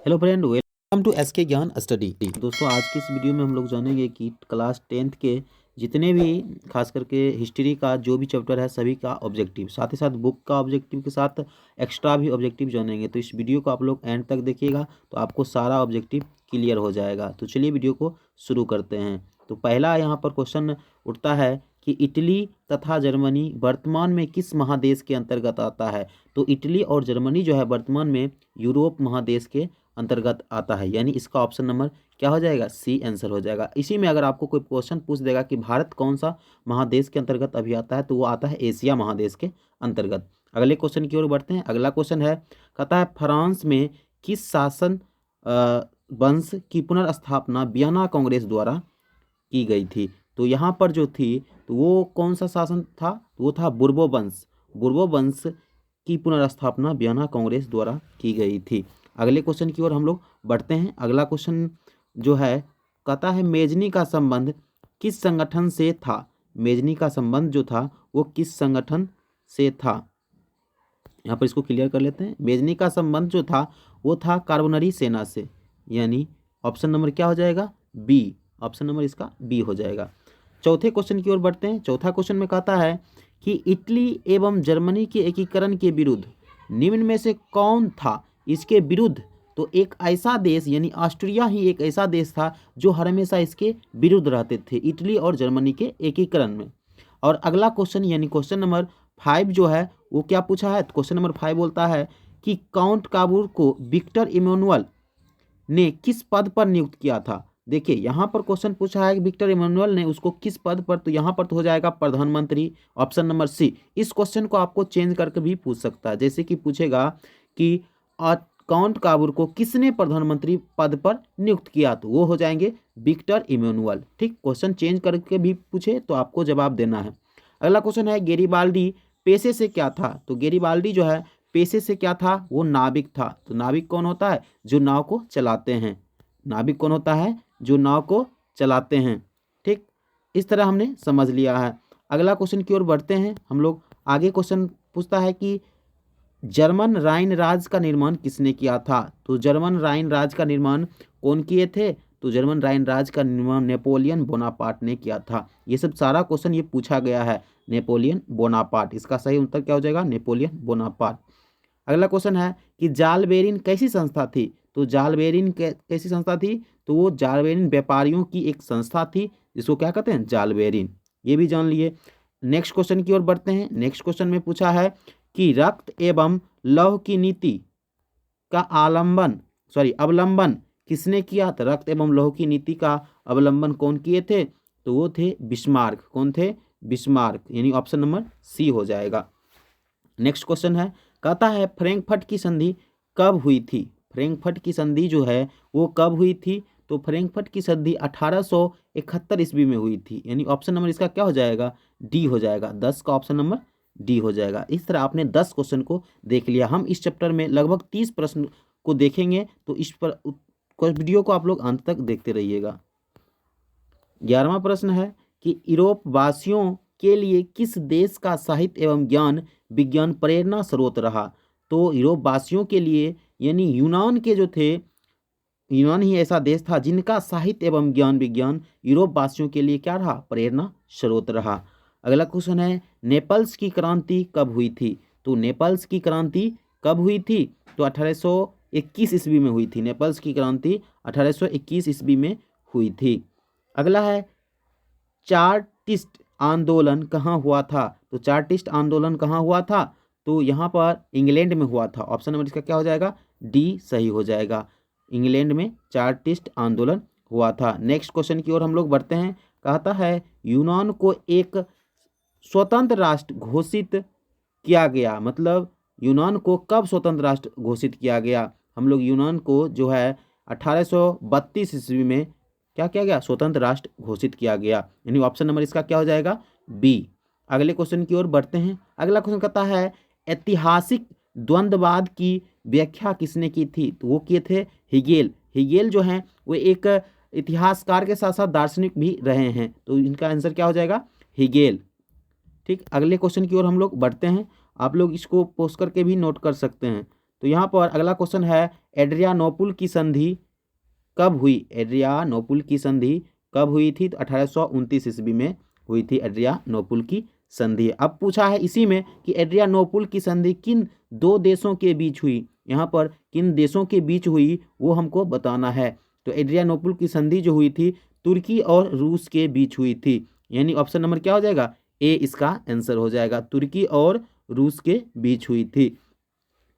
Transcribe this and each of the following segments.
Hello friend, welcome to SK Gyan study. दोस्तों, आज की इस वीडियो में हम लोग जानेंगे कि क्लास 10th के जितने भी खास करके हिस्ट्री का जो भी चैप्टर है सभी का ऑब्जेक्टिव, साथ ही साथ बुक का ऑब्जेक्टिव के साथ एक्स्ट्रा भी ऑब्जेक्टिव जानेंगे। तो इस वीडियो को आप लोग एंड तक देखिएगा तो आपको सारा ऑब्जेक्टिव क्लियर हो जाएगा। तो चलिए वीडियो को शुरू करते हैं। तो पहला यहाँ पर क्वेश्चन उठता है कि इटली तथा जर्मनी वर्तमान में किस महादेश के अंतर्गत आता है। तो इटली और जर्मनी जो है वर्तमान में यूरोप महादेश के अंतर्गत आता है, यानी इसका ऑप्शन नंबर क्या हो जाएगा, सी आंसर हो जाएगा। इसी में अगर आपको कोई क्वेश्चन पूछ देगा कि भारत कौन सा महादेश के अंतर्गत अभी आता है, तो वो आता है एशिया महादेश के अंतर्गत। अगले क्वेश्चन की ओर बढ़ते हैं। अगला क्वेश्चन है, कहता है फ्रांस में किस शासन वंश की पुनर्स्थापना वियना कांग्रेस द्वारा की गई थी। तो यहाँ पर जो थी तो वो कौन सा शासन था, तो वो था बुर्बो वंश। बुर्बो वंश की पुनर्स्थापना वियना कांग्रेस द्वारा की गई थी। अगले क्वेश्चन की ओर हम लोग बढ़ते हैं। अगला क्वेश्चन जो है, कहता है मेजनी का संबंध किस संगठन से था। मेजनी का संबंध जो था वो किस संगठन से था। यहाँ पर इसको क्लियर कर लेते हैं। मेजनी का संबंध जो था वो था कार्बोनरी सेना से, यानी ऑप्शन नंबर क्या हो जाएगा, बी। ऑप्शन नंबर इसका बी हो जाएगा। चौथे क्वेश्चन की ओर बढ़ते हैं। चौथा क्वेश्चन में कहता है कि इटली एवं जर्मनी के एकीकरण के विरुद्ध निम्न में से कौन था। इसके विरुद्ध तो एक ऐसा देश यानी ऑस्ट्रिया ही एक ऐसा देश था जो हमेशा इसके विरुद्ध रहते थे, इटली और जर्मनी के एकीकरण में। और अगला क्वेश्चन यानी क्वेश्चन नंबर 5 जो है वो क्या पूछा है, क्वेश्चन नंबर 5 बोलता है कि काउंट काबूर को विक्टर इमैनुअल ने किस पद पर नियुक्त किया था। देखिए यहाँ पर क्वेश्चन पूछा है कि विक्टर इमैनुअल ने उसको किस पद पर, तो यहाँ पर तो हो जाएगा प्रधानमंत्री, ऑप्शन नंबर सी। इस क्वेश्चन को आपको चेंज करके भी पूछ सकता है, जैसे कि पूछेगा कि काउंट काबूर को किसने प्रधानमंत्री पद पर नियुक्त किया, तो वो हो जाएंगे विक्टर इमैनुअल। ठीक, क्वेश्चन चेंज करके भी पूछे तो आपको जवाब देना है। अगला क्वेश्चन है, गेरिबाल्डी पेशे से क्या था। तो गेरिबाल्डी जो है पेशे से क्या था, वो नाविक था। तो नाविक कौन होता है, जो नाव को चलाते हैं। नाविक कौन होता है, जो नाव को चलाते हैं। ठीक, इस तरह हमने समझ लिया है। अगला क्वेश्चन की ओर बढ़ते हैं हम लोग। आगे क्वेश्चन पूछता है कि जर्मन राइन राज्य का निर्माण किसने किया था। तो जर्मन राइन राज्य का निर्माण कौन किए थे, तो जर्मन राइन राज्य का निर्माण नेपोलियन बोनापार्ट ने किया था। ये सब सारा क्वेश्चन ये पूछा गया है, नेपोलियन बोनापार्ट। इसका सही उत्तर क्या हो जाएगा, नेपोलियन बोनापार्ट। अगला क्वेश्चन है कि जालबेरिन कैसी संस्था थी। तो जालबेरिन कैसी संस्था थी, तो वो जालबेरिन व्यापारियों की एक संस्था थी जिसको क्या कहते हैं, जालबेरिन। ये भी जान लिए। नेक्स्ट क्वेश्चन की ओर बढ़ते हैं। नेक्स्ट क्वेश्चन में पूछा है कि रक्त एवं लौह की नीति का अवलंबन किसने किया था। रक्त एवं लौह की नीति का अवलंबन कौन किए थे, तो वो थे बिस्मार्क। कौन थे, बिस्मार्क, यानी ऑप्शन नंबर सी हो जाएगा। नेक्स्ट क्वेश्चन है, कहता है फ्रैंकफर्ट की संधि कब हुई थी। फ्रैंकफर्ट की संधि जो है वो कब हुई थी, तो फ्रैंकफर्ट की संधि 1871 ईस्वी में हुई थी, यानी ऑप्शन नंबर इसका क्या हो जाएगा, डी हो जाएगा। 10 का ऑप्शन नंबर डी हो जाएगा। इस तरह आपने 10 क्वेश्चन को देख लिया। हम इस चैप्टर में लगभग 30 प्रश्न को देखेंगे, तो इस पर वीडियो को आप लोग अंत तक देखते रहिएगा। 11वां प्रश्न है कि यूरोप वासियों के लिए किस देश का साहित्य एवं ज्ञान विज्ञान प्रेरणा स्रोत रहा। तो यूरोप वासियों के लिए यानी यूनान के जो थे, यूनान ही ऐसा देश था जिनका साहित्य एवं ज्ञान विज्ञान यूरोप वासियों के लिए क्या रहा, प्रेरणा स्रोत रहा। अगला क्वेश्चन है, नेपल्स की क्रांति कब हुई थी। तो नेपल्स की क्रांति कब हुई थी, तो 1821 ईस्वी में हुई थी। नेपल्स की क्रांति 1821 ईस्वी में हुई थी। अगला है, चार्टिस्ट आंदोलन कहाँ हुआ था। तो चार्टिस्ट आंदोलन कहाँ हुआ था, तो यहाँ पर इंग्लैंड में हुआ था। ऑप्शन नंबर इसका क्या हो जाएगा, डी सही हो जाएगा। इंग्लैंड में चार्टिस्ट आंदोलन हुआ था। नेक्स्ट क्वेश्चन की ओर हम लोग बढ़ते हैं। कहता है यूनान को एक स्वतंत्र राष्ट्र घोषित किया गया, मतलब यूनान को कब स्वतंत्र राष्ट्र घोषित किया गया। हम लोग यूनान को जो है 1832 ईस्वी में क्या किया गया, स्वतंत्र राष्ट्र घोषित किया गया, यानी ऑप्शन नंबर इसका क्या हो जाएगा, बी। अगले क्वेश्चन की ओर बढ़ते हैं। अगला क्वेश्चन कहता है ऐतिहासिक द्वंद्ववाद की व्याख्या किसने की थी। तो वो किए थे हेगेल। हेगेल जो हैं वो एक इतिहासकार के साथ साथ दार्शनिक भी रहे हैं, तो इनका आंसर क्या हो जाएगा, हेगेल। ठीक, अगले क्वेश्चन की ओर हम लोग बढ़ते हैं। आप लोग इसको पोस्ट करके भी नोट कर सकते हैं। तो यहाँ पर अगला क्वेश्चन है, एड्रियानोपुल की संधि कब हुई? एड्रियानोपुल की संधि कब हुई थी? तो 1829 ईस्वी में हुई थी एड्रियानोपुल की संधि। अब पूछा है इसी में कि एड्रियानोपुल की संधि किन दो देशों के बीच हुई? यहाँ पर किन देशों के बीच हुई वो हमको बताना है। तो एड्रियानोपुल की संधि जो हुई थी तुर्की और रूस के बीच हुई थी, यानी ऑप्शन नंबर क्या हो जाएगा? ए इसका आंसर हो जाएगा, तुर्की और रूस के बीच हुई थी।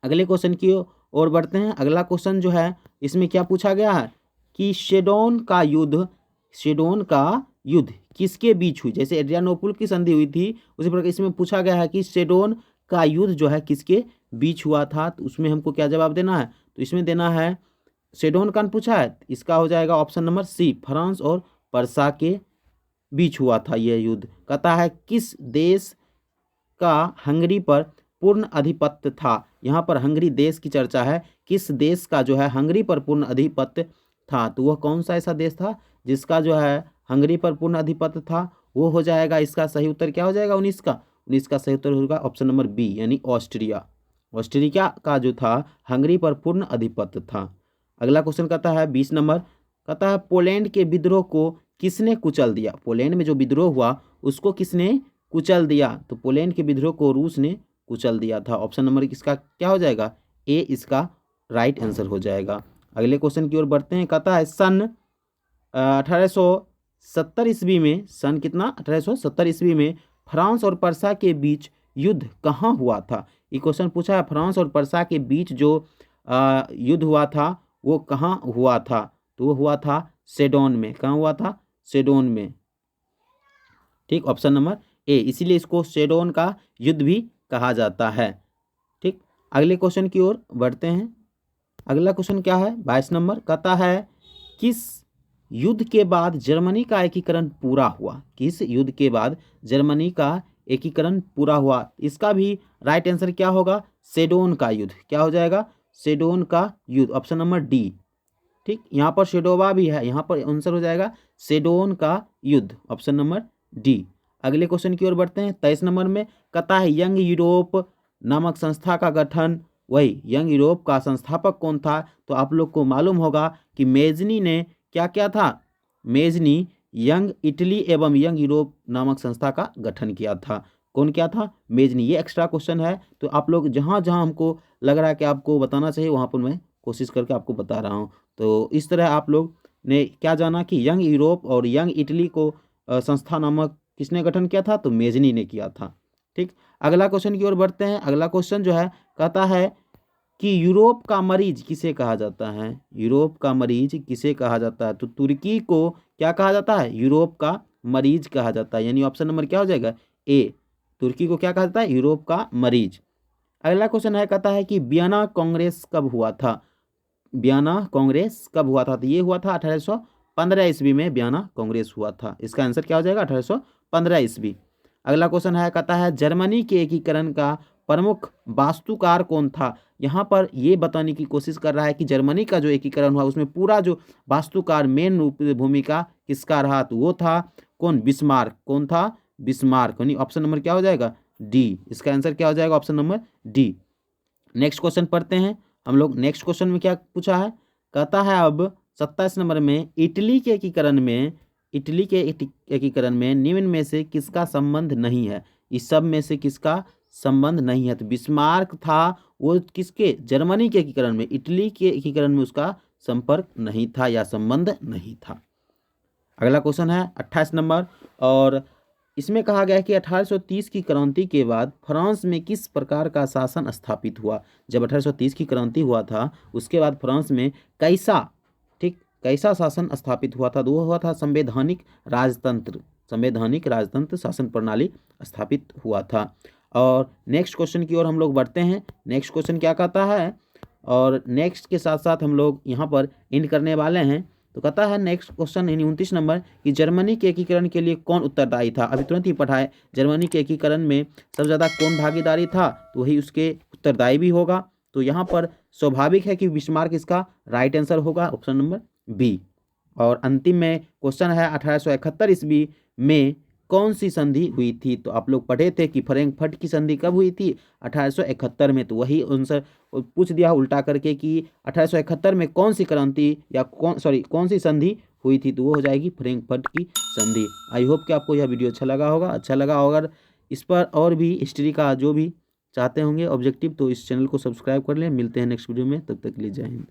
अगले क्वेश्चन की ओर बढ़ते हैं। अगला क्वेश्चन जो है इसमें क्या पूछा गया है कि शेडोन का युद्ध किसके बीच हुई? जैसे एड्रियानोपुल की संधि हुई थी उसी प्रकार इसमें पूछा गया है कि शेडोन का युद्ध जो है किसके बीच हुआ था, तो उसमें हमको क्या जवाब देना है? तो इसमें देना है शेडोन का पूछा है, इसका हो जाएगा ऑप्शन नंबर सी, फ्रांस और पर्सा के बीच हुआ था यह युद्ध। कहता है किस देश का हंगरी पर पूर्ण अधिपत्य था? यहाँ पर हंगरी देश की चर्चा है, किस देश का जो है हंगरी पर पूर्ण अधिपत्य था, तो वह कौन सा ऐसा देश था जिसका जो है हंगरी पर पूर्ण अधिपत्य था? वो हो जाएगा, इसका सही उत्तर क्या हो जाएगा? 19 का सही उत्तर होगा ऑप्शन नंबर बी, यानी ऑस्ट्रिया। ऑस्ट्रिया का जो था हंगरी पर पूर्ण अधिपत्य था। अगला क्वेश्चन कहता है 20 नंबर, कहता है पोलैंड के विद्रोह को किसने कुचल दिया? पोलैंड में जो विद्रोह हुआ उसको किसने कुचल दिया? तो पोलैंड के विद्रोह को रूस ने कुचल दिया था। ऑप्शन नंबर इसका क्या हो जाएगा? ए इसका राइट आंसर हो जाएगा। अगले क्वेश्चन की ओर बढ़ते हैं। कहता है सन 1870 ईस्वी में, सन कितना? 1870 ईस्वी में फ्रांस और पर्सा के बीच युद्ध कहाँ हुआ था? ये क्वेश्चन पूछा है, फ्रांस और पर्सा के बीच जो युद्ध हुआ था वो कहाँ हुआ था? तो वो हुआ था सेडोन में। कहाँ हुआ था? सेडोन में। ठीक, ऑप्शन नंबर ए, इसीलिए इसको सेडोन का युद्ध भी कहा जाता है। ठीक, अगले क्वेश्चन की ओर बढ़ते हैं। अगला क्वेश्चन क्या है? 22 नंबर, कहता है किस युद्ध के बाद जर्मनी का एकीकरण पूरा हुआ? किस युद्ध के बाद जर्मनी का एकीकरण पूरा हुआ? इसका भी राइट आंसर क्या होगा? सेडोन का युद्ध। क्या हो जाएगा? सेडोन का युद्ध, ऑप्शन नंबर डी। ठीक, यहाँ पर शेडोवा भी है, यहाँ पर आंसर हो जाएगा सेडोन का युद्ध, ऑप्शन नंबर डी। अगले क्वेश्चन की ओर बढ़ते हैं। 23 नंबर में कहता है यंग यूरोप नामक संस्था का गठन, वही यंग यूरोप का संस्थापक कौन था? तो आप लोग को मालूम होगा कि मेजनी ने क्या किया था? मेजनी यंग इटली एवं यंग यूरोप नामक संस्था का गठन किया था। कौन किया था? मेजनी। ये एक्स्ट्रा क्वेश्चन है, तो आप लोग जहाँ जहाँ हमको लग रहा है कि आपको बताना चाहिए वहाँ पर मैं कोशिश करके आपको बता रहा हूँ। तो इस तरह आप लोग ने क्या जाना कि यंग यूरोप और यंग इटली को संस्था नामक किसने गठन किया था? तो मेजनी ने किया था। ठीक, अगला क्वेश्चन की ओर बढ़ते हैं। अगला क्वेश्चन जो है कहता है कि यूरोप का मरीज किसे कहा जाता है? यूरोप का मरीज किसे कहा जाता है? तो तुर्की को क्या कहा जाता है? यूरोप का मरीज कहा जाता है, यानी ऑप्शन नंबर क्या हो जाएगा? ए, तुर्की को क्या कहा जाता है? यूरोप का मरीज। अगला क्वेश्चन है, कहता है कि वियना कांग्रेस कब हुआ था? वियना कांग्रेस कब हुआ था? तो ये हुआ था 1815 ईस्वी में वियना कांग्रेस हुआ था। इसका आंसर क्या हो जाएगा? 1815 ईस्वी। अगला क्वेश्चन है, कहता है जर्मनी के एकीकरण का प्रमुख वास्तुकार कौन था? यहाँ पर ये बताने की कोशिश कर रहा है कि जर्मनी का जो एकीकरण हुआ उसमें पूरा जो वास्तुकार मेन रूप भूमिका किसका रहा? तो वो था कौन? बिस्मार्क। कौन था? बिस्मार्क, यानी ऑप्शन नंबर क्या हो जाएगा? डी। इसका आंसर क्या हो जाएगा? Option number D. Next question पढ़ते हैं हम लोग। नेक्स्ट क्वेश्चन में क्या पूछा है? कहता है अब 27 नंबर में इटली के एकीकरण में निम्न में से किसका संबंध नहीं है? इस सब में से किसका संबंध नहीं है? तो बिस्मार्क था, वो किसके? जर्मनी के एकीकरण में। इटली के एकीकरण में उसका संपर्क नहीं था या संबंध नहीं था। अगला क्वेश्चन है 28 नंबर, और इसमें कहा गया है कि 1830 की क्रांति के बाद फ्रांस में किस प्रकार का शासन स्थापित हुआ? जब 1830 की क्रांति हुआ था उसके बाद फ्रांस में कैसा शासन स्थापित हुआ था? तो वो हुआ था संवैधानिक राजतंत्र शासन प्रणाली स्थापित हुआ था। और नेक्स्ट क्वेश्चन की ओर हम लोग बढ़ते हैं। नेक्स्ट क्वेश्चन क्या कहता है, और नेक्स्ट के साथ साथ हम लोग यहाँ पर एंड करने वाले हैं। तो कहता है नेक्स्ट क्वेश्चन 29 नंबर कि जर्मनी के एकीकरण के लिए कौन उत्तरदायी था? अभी तुरंत ही पढ़ा है, जर्मनी के एकीकरण में सबसे ज़्यादा कौन भागीदारी था? तो वही उसके उत्तरदायी भी होगा। तो यहाँ पर स्वाभाविक है कि बिस्मार्क इसका राइट आंसर होगा, ऑप्शन नंबर बी। और अंतिम में क्वेश्चन है 1871 ईस्वी में कौन सी संधि हुई थी? तो आप लोग पढ़े थे कि फ्रैंकफर्ट की संधि कब हुई थी? 1871 में। तो वही आंसर पूछ दिया उल्टा करके कि 1871 में कौन सी क्रांति या कौन सी संधि हुई थी? तो वो हो जाएगी फ्रैंकफर्ट की संधि। आई होप कि आपको यह वीडियो अच्छा लगा होगा। अच्छा लगा होगा, अगर इस पर और भी हिस्ट्री का जो भी चाहते होंगे ऑब्जेक्टिव, तो इस चैनल को सब्सक्राइब कर लें। मिलते हैं नेक्स्ट वीडियो में, तब तक के लिए जय हिंद।